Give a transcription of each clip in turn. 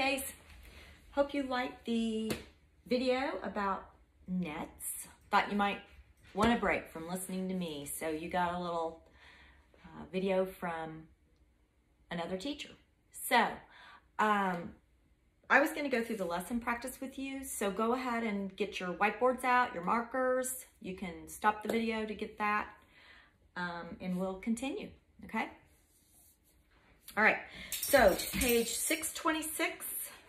guys, hope you liked the video about nets. Thought you might want a break from listening to me, so you got a little video from another teacher. So I was going to go through the lesson practice with you, so go ahead and get your whiteboards out, your markers. You can stop the video to get that, and we'll continue, okay? All right, so page 626,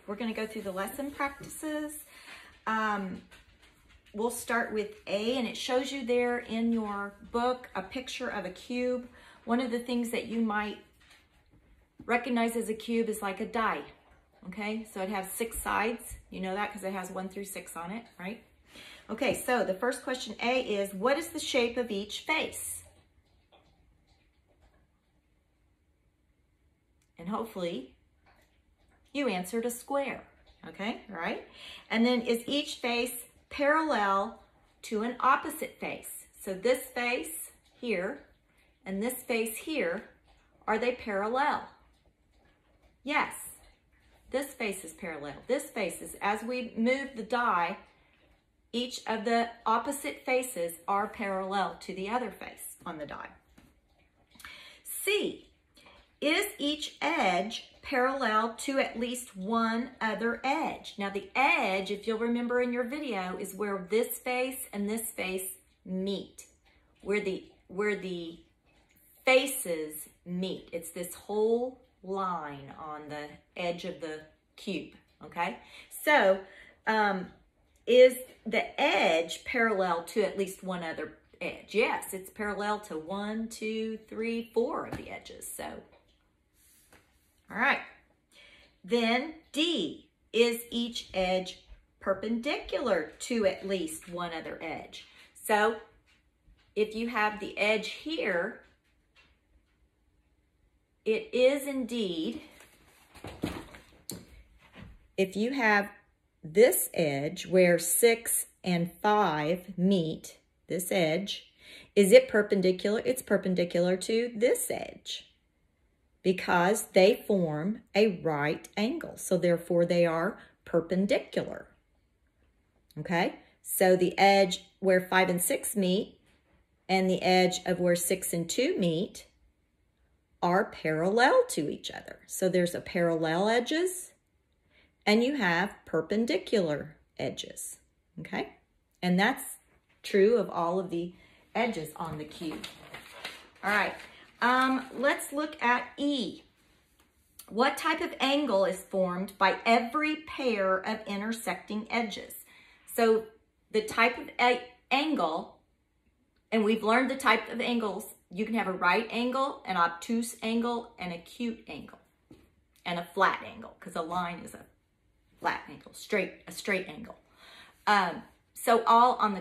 we're going to go through the lesson practices. We'll start with A, and it shows you there in your book a picture of a cube. One of the things that you might recognize as a cube is like a die, okay? So it has 6 sides. You know that because it has 1 through 6 on it, right? Okay, so the first question A is, what is the shape of each face? And hopefully you answered a square, okay, all right? And then is each face parallel to an opposite face? So this face here and this face here, are they parallel? Yes, this face is parallel. This face is, as we move the die, each of the opposite faces are parallel to the other face on the die. C, is each edge parallel to at least one other edge? Now the edge, if you'll remember in your video, is where this face and this face meet, where the faces meet. It's this whole line on the edge of the cube, okay? So is the edge parallel to at least one other edge? Yes, it's parallel to 1, 2, 3, 4 of the edges, so. All right, then D, is each edge perpendicular to at least one other edge? So if you have the edge here, it is indeed, if you have this edge where 6 and 5 meet, this edge, is it perpendicular? It's perpendicular to this edge, because they form a right angle. So therefore they are perpendicular. Okay? So the edge where 5 and 6 meet and the edge of where 6 and 2 meet are parallel to each other. So there's a parallel edges and you have perpendicular edges. Okay? And that's true of all of the edges on the cube. All right. Let's look at E. What type of angle is formed by every pair of intersecting edges? So the type of angle, and we've learned the type of angles. You can have a right angle, an obtuse angle, and acute angle, and a flat angle, because a line is a flat angle, a straight angle. So all on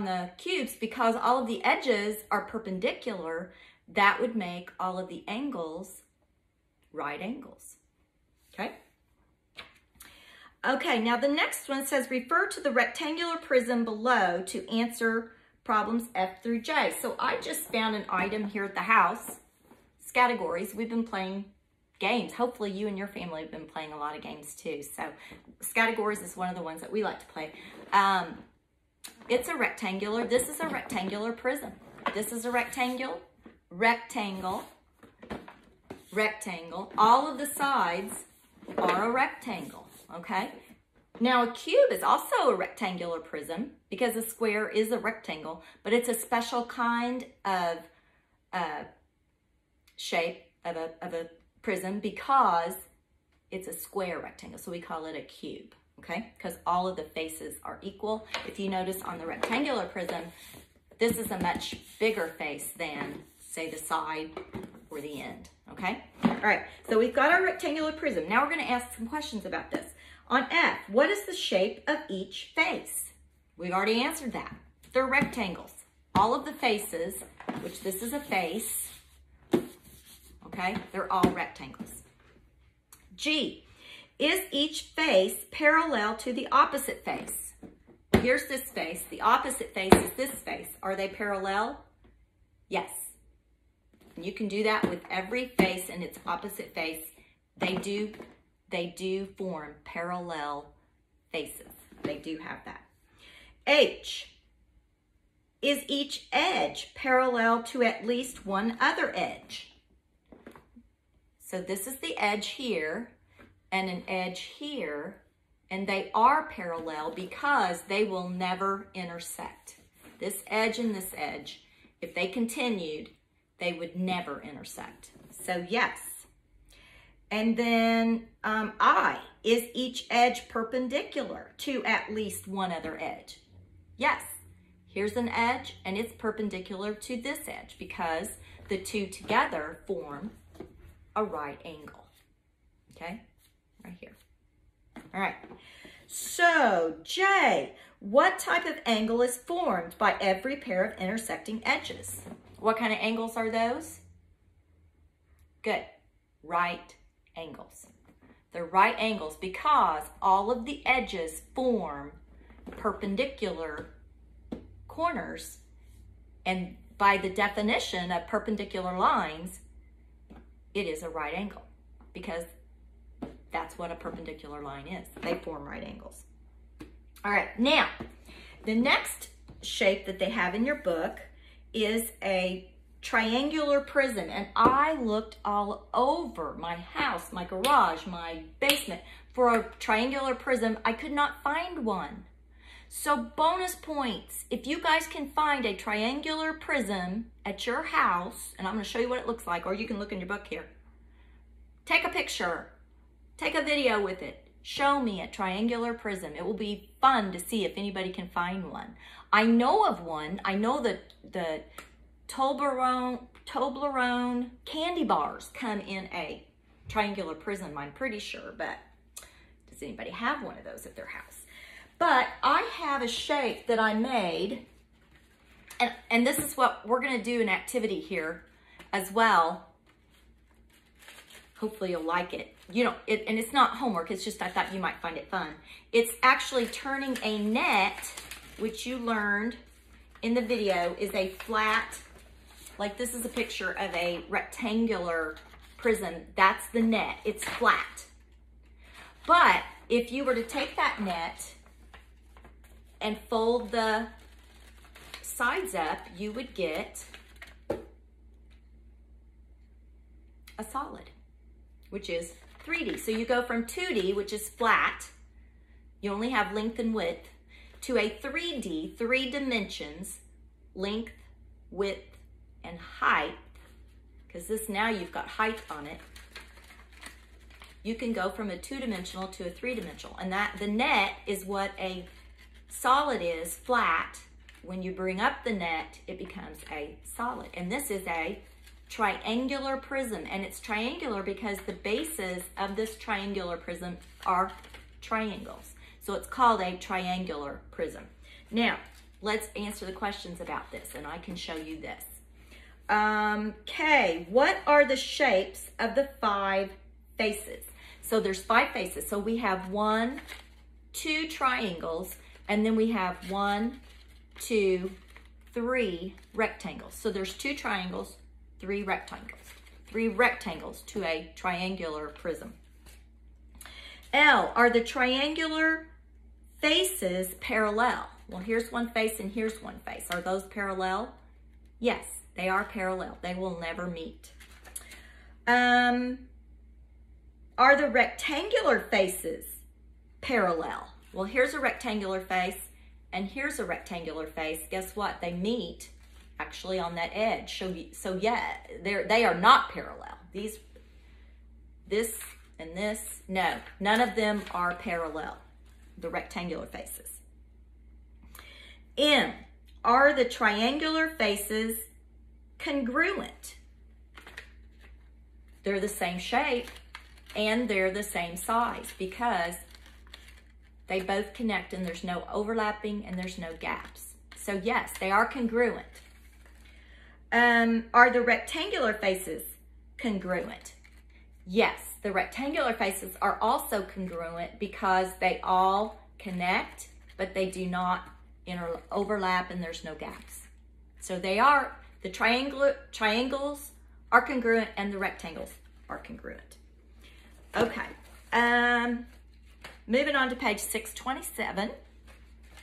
the cubes, because all of the edges are perpendicular, that would make all of the angles right angles, okay? Okay, now the next one says, refer to the rectangular prism below to answer problems F through J. So I just found an item here at the house, Scattergories. We've been playing games. Hopefully you and your family have been playing a lot of games too. So Scattergories is one of the ones that we like to play. It's a rectangular, this is a rectangular prism. This is a rectangle, rectangle, rectangle. All of the sides are a rectangle, okay? Now a cube is also a rectangular prism because a square is a rectangle, but it's a special kind of shape of a prism because it's a square rectangle, so we call it a cube, okay? Because all of the faces are equal. If you notice on the rectangular prism, this is a much bigger face than, say, the side or the end, okay? All right, so we've got our rectangular prism. Now we're gonna ask some questions about this. On F, what is the shape of each face? We've already answered that. They're rectangles. All of the faces, which this is a face, okay? They're all rectangles. G, is each face parallel to the opposite face? Here's this face. The opposite face is this face. Are they parallel? Yes. And you can do that with every face and its opposite face. They do they do form parallel faces. They do have that. H, is each edge parallel to at least one other edge? So this is the edge here and an edge here, and they are parallel because they will never intersect. This edge and this edge, if they continued, they would never intersect. So yes. And then I, is each edge perpendicular to at least one other edge? Yes. Here's an edge and it's perpendicular to this edge because the two together form a right angle. Okay, right here. All right. So J, what type of angle is formed by every pair of intersecting edges? What kind of angles are those? Good. Right angles. They're right angles because all of the edges form perpendicular corners, and by the definition of perpendicular lines, it is a right angle because that's what a perpendicular line is. They form right angles. All right, now the next shape that they have in your book is a triangular prism, and I looked all over my house, my garage, my basement for a triangular prism. I could not find one. So bonus points, if you guys can find a triangular prism at your house, and I'm going to show you what it looks like, or you can look in your book here. Take a picture, take a video with it, show me a triangular prism. It will be fun to see if anybody can find one. I know of one. I know that the Toblerone candy bars come in a triangular prism, I'm pretty sure, but does anybody have one of those at their house? But I have a shape that I made, and this is what we're going to do an activity here as well. Hopefully you'll like it. You know, and it's not homework, it's just I thought you might find it fun. It's actually turning a net, which you learned in the video, is a flat, like this is a picture of a rectangular prism. That's the net, it's flat. But if you were to take that net and fold the sides up, you would get a solid, which is 3D. So you go from 2D, which is flat, you only have length and width, to a 3D, 3 dimensions, length, width, and height, because this now you've got height on it. You can go from a 2-dimensional to a 3-dimensional, and that the net is what a solid is, flat. When you bring up the net, it becomes a solid. And this is a triangular prism, and it's triangular because the bases of this triangular prism are triangles. So it's called a triangular prism. Now, let's answer the questions about this, and I can show you this. Okay, what are the shapes of the 5 faces? So there's 5 faces. So we have 1, 2 triangles, and then we have 1, 2, 3 rectangles. So there's 2 triangles, 3 rectangles. 3 rectangles to a triangular prism. L, are the triangular faces parallel? Well, here's one face and here's one face. Are those parallel? Yes, they are parallel. They will never meet. Are the rectangular faces parallel? Well, here's a rectangular face and here's a rectangular face. Guess what? They meet actually on that edge. So yeah, they are not parallel. This and this, no, none of them are parallel, the rectangular faces. M, are the triangular faces congruent? They're the same shape and they're the same size because they both connect and there's no overlapping and there's no gaps. So yes, they are congruent. Are the rectangular faces congruent? Yes, the rectangular faces are also congruent because they all connect, but they do not overlap and there's no gaps. So they are, the triangles are congruent and the rectangles are congruent. Okay, Moving on to page 627.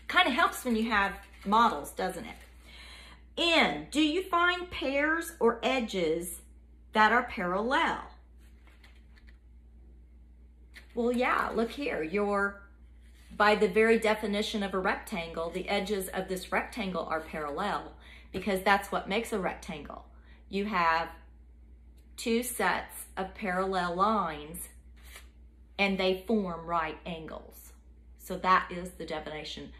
Kind of helps when you have models, doesn't it? N, do you find pairs or edges that are parallel? Well, yeah, look here. By the very definition of a rectangle, the edges of this rectangle are parallel because that's what makes a rectangle. You have two sets of parallel lines and they form right angles. So that is the definition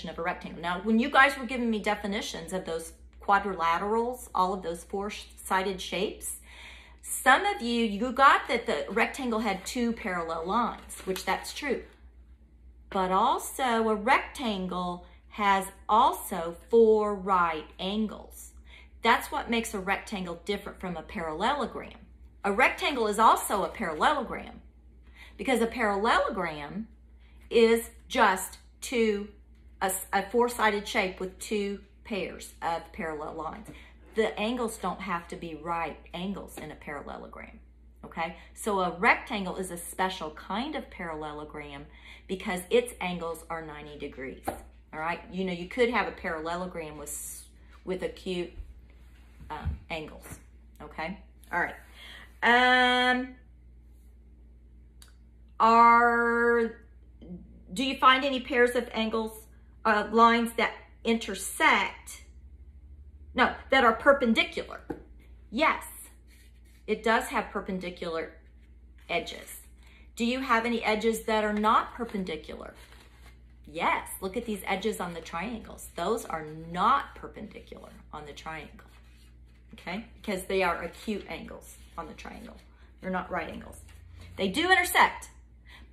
of a rectangle. Now, when you guys were giving me definitions of those quadrilaterals, all of those four-sided shapes, some of you got that the rectangle had two parallel lines, which that's true. But also a rectangle has also four right angles. That's what makes a rectangle different from a parallelogram. A rectangle is also a parallelogram because a parallelogram is just a four-sided shape with two pairs of parallel lines. The angles don't have to be right angles in a parallelogram, okay? So a rectangle is a special kind of parallelogram because its angles are 90 degrees, all right? You know, you could have a parallelogram with acute angles, okay? All right. Do you find any pairs of angles, lines that intersect, no, that are perpendicular? Yes, it does have perpendicular edges. Do you have any edges that are not perpendicular? Yes, look at these edges on the triangles. Those are not perpendicular on the triangle, okay? Because they are acute angles on the triangle. They're not right angles. They do intersect,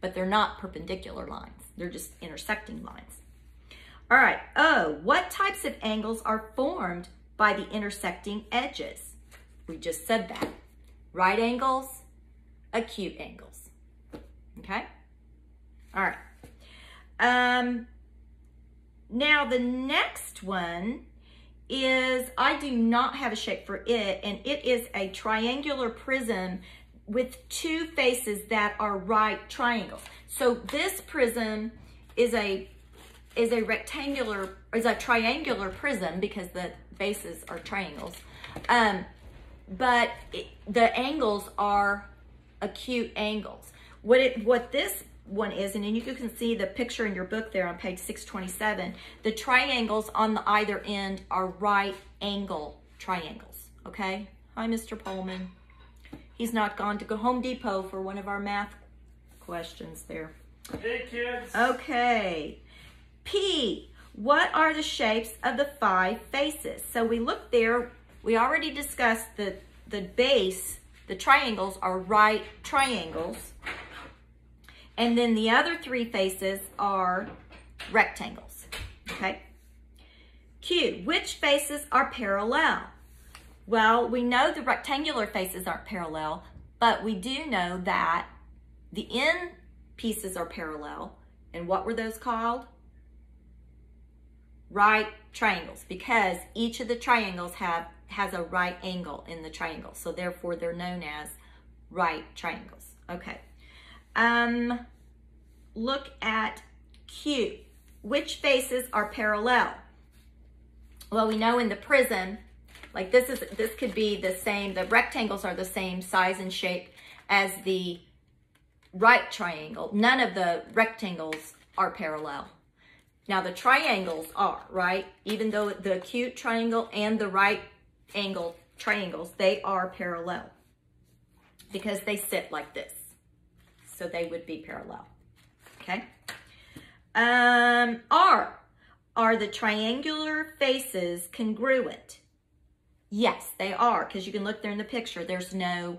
but they're not perpendicular lines. They're just intersecting lines. All right, what types of angles are formed by the intersecting edges? We just said that. Right angles, acute angles, okay? All right. Now the next one is, I do not have a shape for it, and it is a triangular prism with two faces that are right triangles. So this prism is a triangular prism because the bases are triangles. But the angles are acute angles. What this one is, and then you can see the picture in your book there on page 627, the triangles on the either end are right angle triangles, okay? Hi, Mr. Pullman. He's not gone to Home Depot for one of our math questions there. Hey, kids. Okay. P, what are the shapes of the 5 faces? So we looked there, we already discussed the base, the triangles are right triangles. And then the other 3 faces are rectangles, okay? Q, which faces are parallel? Well, we know the rectangular faces aren't parallel, but we do know that the end pieces are parallel. And what were those called? Right triangles, because each of the triangles has a right angle in the triangle. So therefore they're known as right triangles. Okay. Look at Q. Which faces are parallel? Well, we know in the prism, like this could be the same, the rectangles are the same size and shape as the right triangle. None of the rectangles are parallel. Now the triangles are, right? Even though the acute triangle and the right angle triangles, they are parallel because they sit like this. So they would be parallel, okay? R, are the triangular faces congruent? Yes, they are, because you can look there in the picture. There's no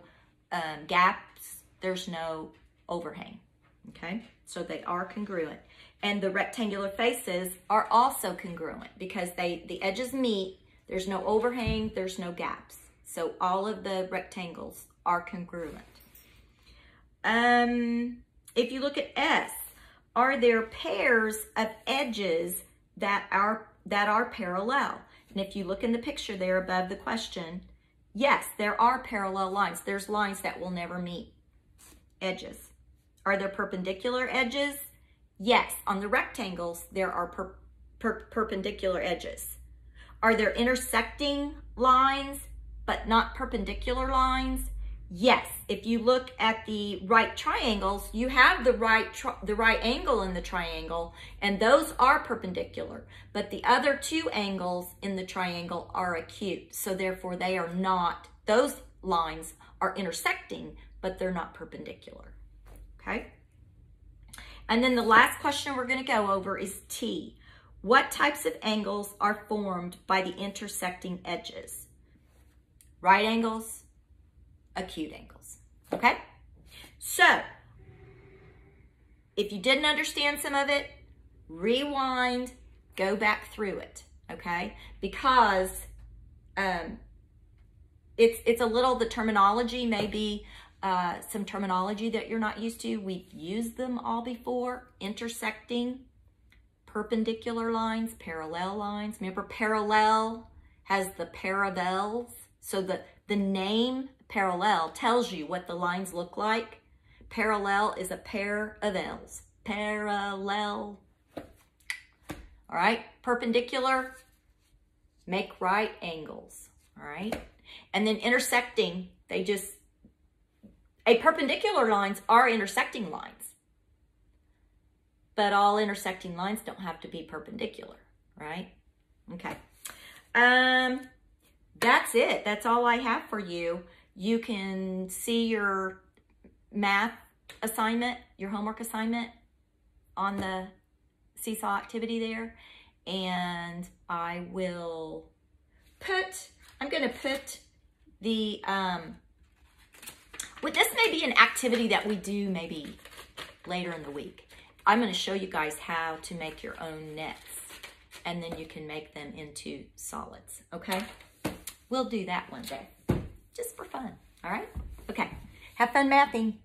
gaps, there's no overhang, okay? So they are congruent. And the rectangular faces are also congruent because the edges meet, there's no overhang, there's no gaps. So all of the rectangles are congruent. If you look at S, are there pairs of edges that are parallel? And if you look in the picture there above the question, yes, there are parallel lines. There's lines that will never meet edges Are there perpendicular edges? Yes, on the rectangles, there are perpendicular edges. Are there intersecting lines, but not perpendicular lines? Yes, if you look at the right triangles, you have the right angle in the triangle, and those are perpendicular, but the other two angles in the triangle are acute, so therefore they are not, those lines are intersecting, but they're not perpendicular, okay? And then the last question we're gonna go over is T. What types of angles are formed by the intersecting edges? Right angles, acute angles, okay? So, if you didn't understand some of it, rewind, go back through it, okay? Because it's a little, the terminology may be some terminology that you're not used to. We've used them all before. Intersecting, perpendicular lines, parallel lines. Remember, parallel has the parallels. So the name parallel tells you what the lines look like. Parallel is a pair of L's. Parallel. All right, perpendicular, make right angles. All right, and then intersecting, perpendicular lines are intersecting lines, but all intersecting lines don't have to be perpendicular, right? Okay. That's it. That's all I have for you. You can see your math assignment, your homework assignment on the Seesaw activity there. And I'm going to put the, this may be an activity that we do maybe later in the week. I'm going to show you guys how to make your own nets, and then you can make them into solids, okay? We'll do that one day, just for fun, all right? Okay, have fun mathing.